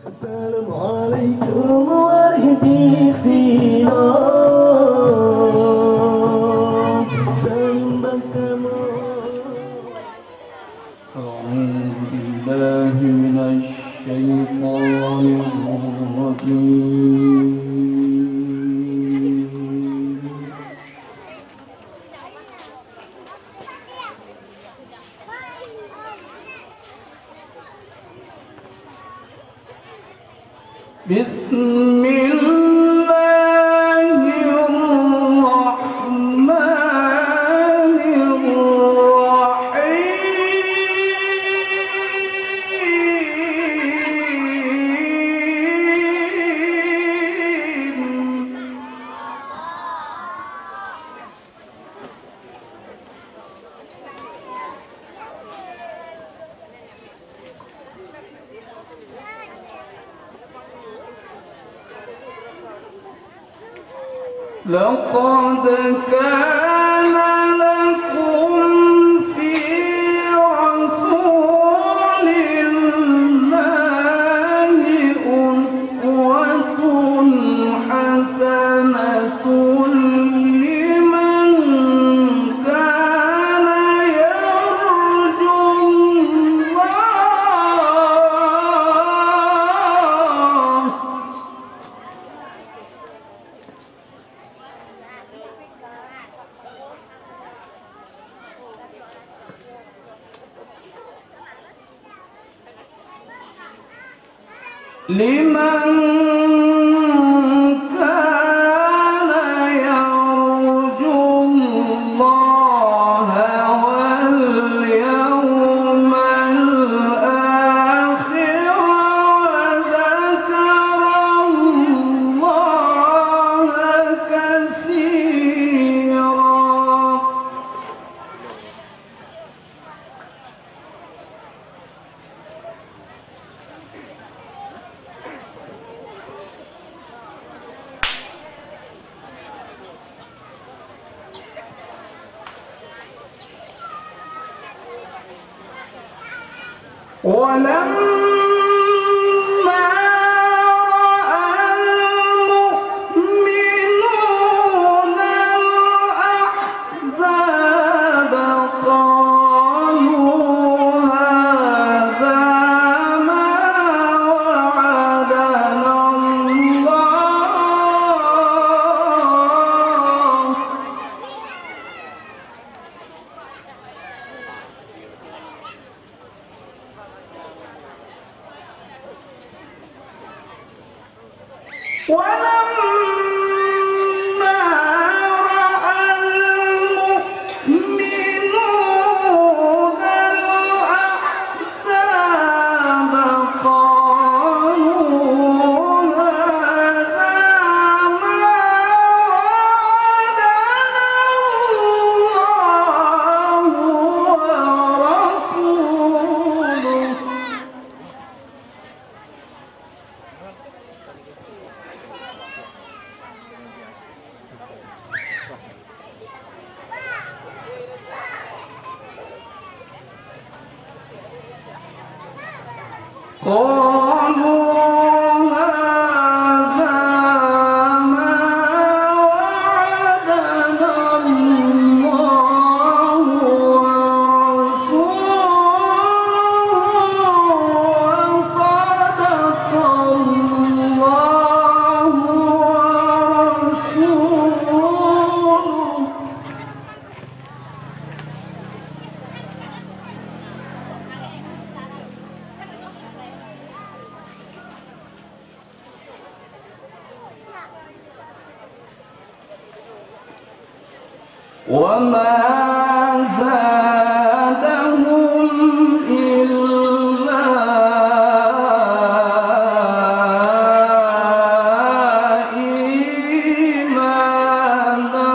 Assalamualaikum warahmatullahi wabarakatuh. Sembah kamu. A'udzu billahi minasy syaithanir rajim. لقد كان لكم في رسول الله أسوة حسنة لمن كان يرجو الله لمن كان يرجو الله واليوم الآخر وذكر الله كثيرا ولما رأى المؤمنون الأحزاب قالوا هذا ما وعدنا الله ولما رأى المؤمنون الأحزاب قالوا هذا ما وعدنا الله ورسوله قالوا هذا ما وعدنا الله ورسوله وصدق الله ورسوله وما زادهم إلا إيمانا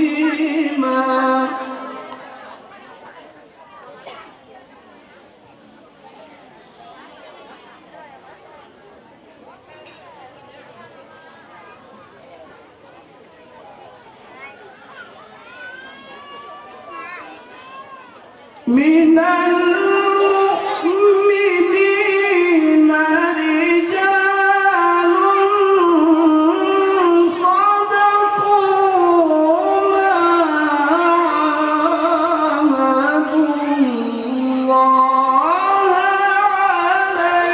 وتسليما من المؤمنين رجال صدقوا ما عاهدوا الله عليه.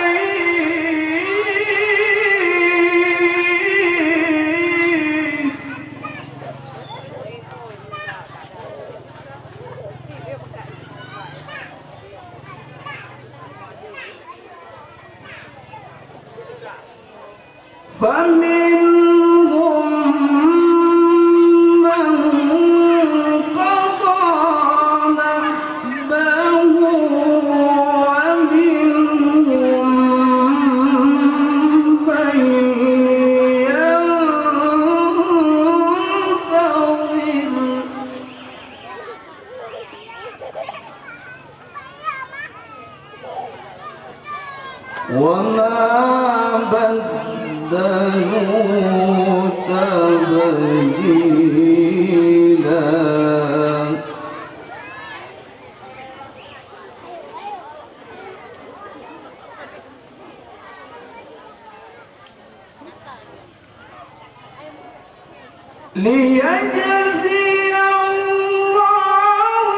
فمنهم من قضى نحبه ومنهم من ينتظر وما بدلوا تبديلا. ليجزي الله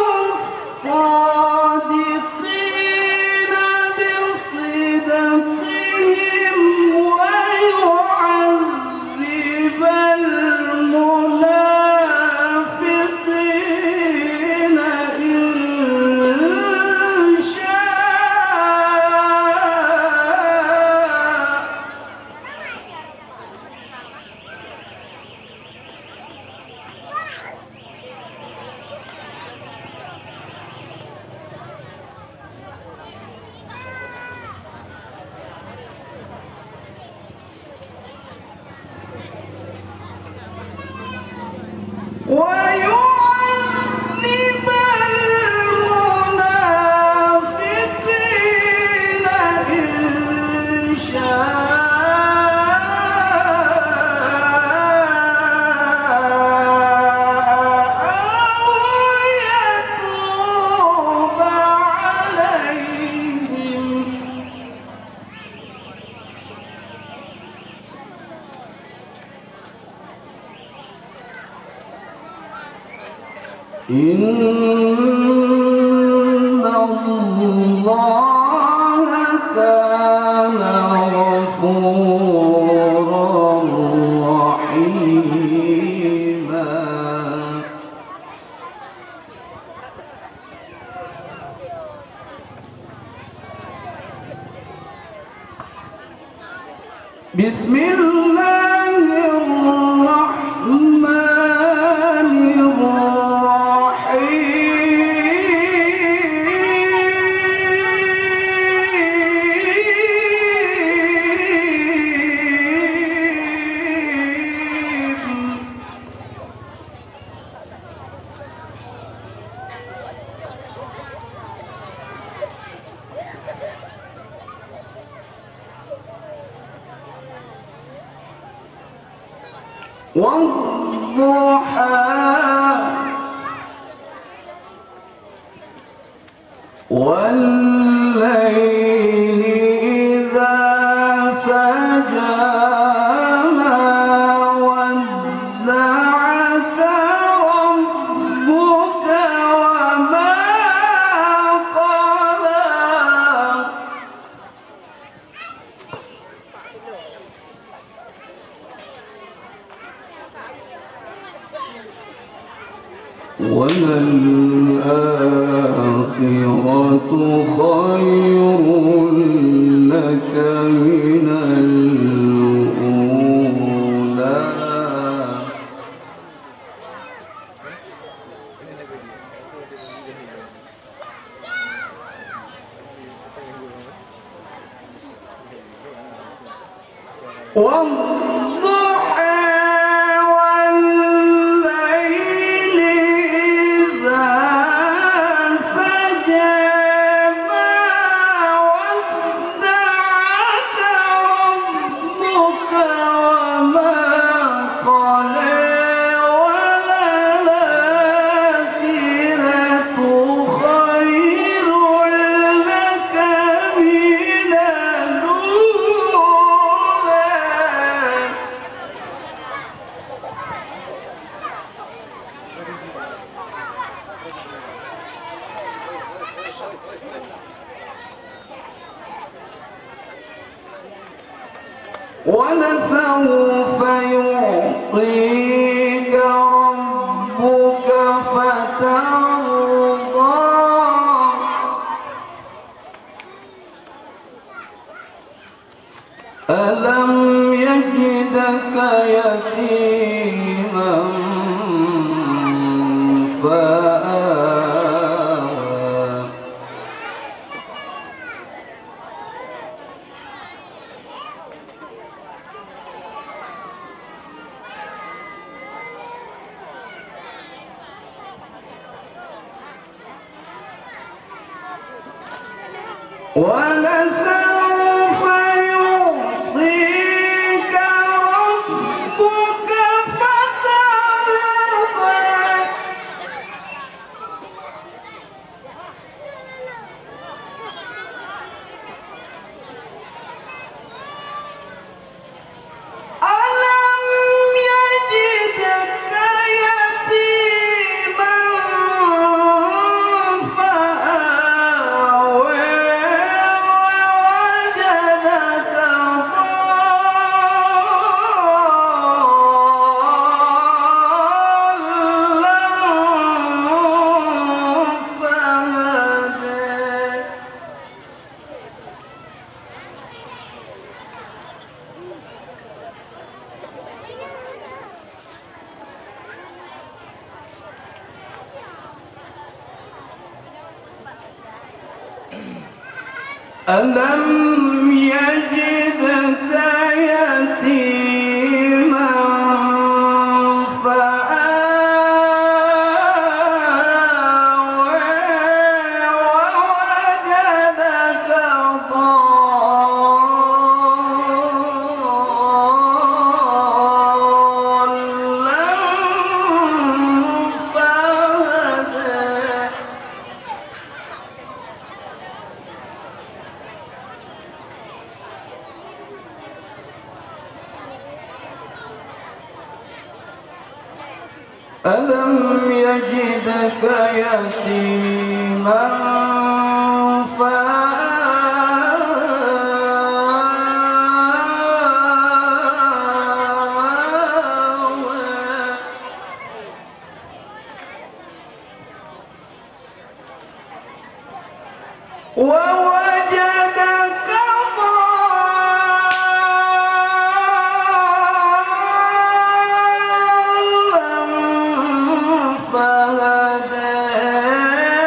الصادقين بصدقهم ويعذب المنافقين إن شاء. ويعذب المنافقين إن شاء أو يتوب عليهم. إن الله كان غفورا رحيما. بسم الله الرحمن الرحيم. والضحى والليل إذا سجى ما ودعك ربك وما قلى. وللآخرة خير لك من الأولى. والضحى والليل إذا سجى ما ودعك ربك وما قلى. وللآخرة خير ولسوف يعطيك ربك فترضى ألم يجدك يتيما فآوى ولسوف يعطيك ربك فترضى ألم يجدك يتيما فآوى ووجدك ألم يجدك يتيما فآوى ووجدك ضالا فهدى ألم يجدك يتيما فآوى ووجدك ضالا فهدى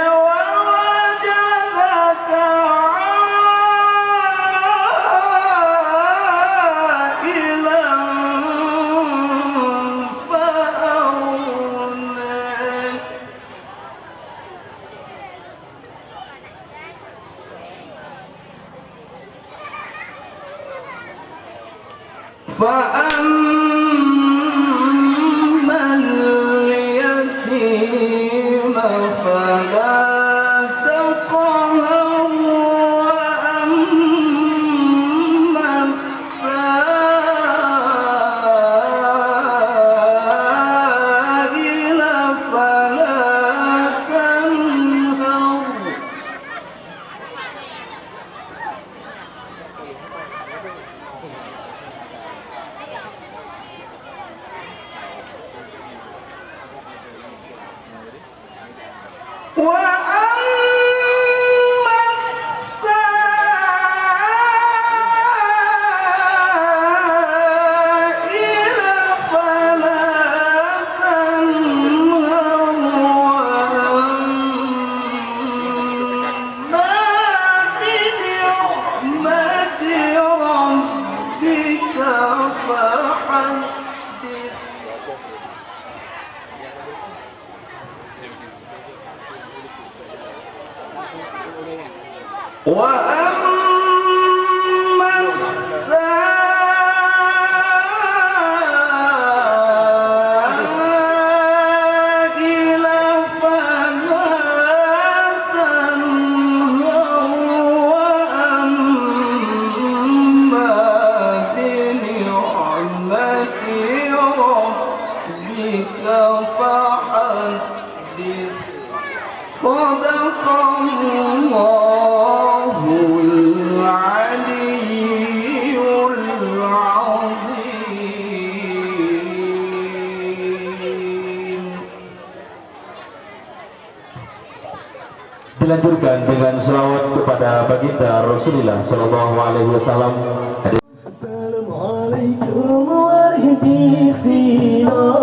ووجدك عائلا فأغنى فأما اليتيم فلا تقهر وأما السائل فلا تنهر وأما السائل فلا تنهر وأما بنعمة ربك فحدث وأما السائل فلا تنهر وأما بنعمة ربك فحدث Sadaqallahul aliyyul azim. Dilanjutkan dengan selawat kepada baginda Rasulullah Sallallahu Alaihi Wasallam. Assalamualaikum warahmatullahi wabarakatuh.